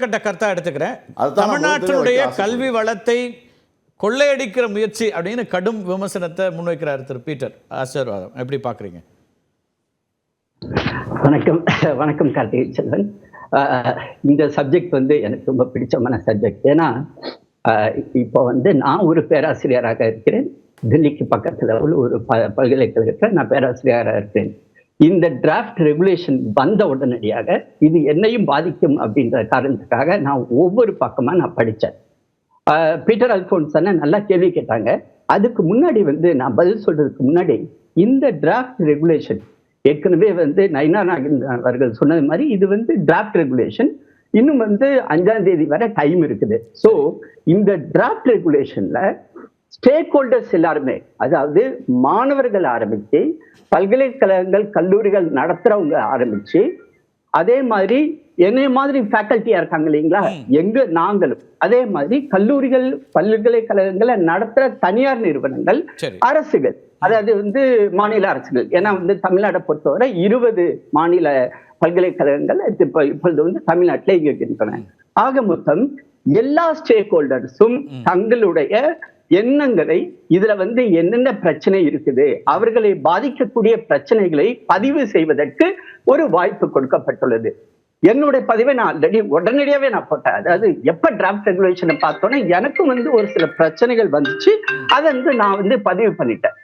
கட்ட கருத்தா எடுத்துக்கிறேன். அதுதான் நான் தமிழ்நாட்டினுடைய ஆசைப்படுறேன். கல்வி வளத்தை கொள்ளையடிக்கிற முயற்சி அப்படின்னு கடும் விமர்சனத்தை முன்வைக்கிறார் திரு பீட்டர் ஆசீர்வாதம். எப்படி பாக்குறீங்க? வணக்கம் வணக்கம் கார்த்திகை செல்வன். இந்த சப்ஜெக்ட் எனக்கு ரொம்ப பிடிச்சமான சப்ஜெக்ட். ஏன்னா இப்போ நான் ஒரு பேராசிரியராக இருக்கிறேன். டெல்லிக்கு பக்கத்துல ஒரு பல்கலைக்கழகத்தில் நான் பேராசிரியராக இருக்கிறேன். இந்த டிராஃப்ட் ரெகுலேஷன் வந்த உடனடியாக இது என்னையும் பாதிக்கும் அப்படின்ற காரணத்துக்காக நான் ஒவ்வொரு பக்கமா நான் படித்தேன். பீட்டர் அல்போன்ஸ் நல்லா கேள்வி கேட்டாங்க. அதுக்கு முன்னாடி நான் பதில் சொல்றதுக்கு முன்னாடி இந்த டிராஃப்ட் ரெகுலேஷன் ஏற்கனவே நயினா நாகேந்திரன் அவர்கள் சொன்னது மாதிரி இது டிராஃப்ட் ரெகுலேஷன். இன்னும் 5ஆம் தேதி வரை டைம் இருக்குது. ஸோ இந்த டிராஃப்ட் ரெகுலேஷன்ல ஸ்டேக் ஹோல்டர்ஸ் எல்லாருமே, அதாவது மாணவர்கள் ஆரம்பிச்சு, பல்கலைக்கழகங்கள் கல்லூரிகள் நடத்துறவங்க ஆரம்பிச்சு, அதே மாதிரி என்னைய மாதிரி ஃபேக்கல்ட்டியா இருக்காங்க இல்லைங்களா, நாங்களும் அதே மாதிரி கல்லூரிகள் பல்கலைக்கழகங்களை நடத்துற தனியார் நிறுவனங்கள், அரசுகள், அதாவது மாநில அரசுகள். ஏன்னா தமிழ்நாட்டை பொறுத்தவரை 20 மாநில பல்கலைக்கழகங்கள் இப்பொழுது தமிழ்நாட்டில் இயங்குகின்றன. ஆக மொத்தம் எல்லா ஸ்டேக் ஹோல்டர்ஸும் தங்களுடைய எண்ணங்களை இதுல என்னென்ன பிரச்சனை இருக்குது, அவர்களை பாதிக்கக்கூடிய பிரச்சனைகளை பதிவு செய்வதற்கு ஒரு வாய்ப்பு கொடுக்கப்பட்டுள்ளது. என்னுடைய பதிவை நான் ஆல்ரெடி உடனடியாவே நான் போட்டேன். அதாவது எப்ப டிராஃப்ட் ரெகுலேஷனை பார்த்தோன்னே எனக்கும் ஒரு சில பிரச்சனைகள் வந்துச்சு. அதை நான் பதிவு பண்ணிட்டேன்.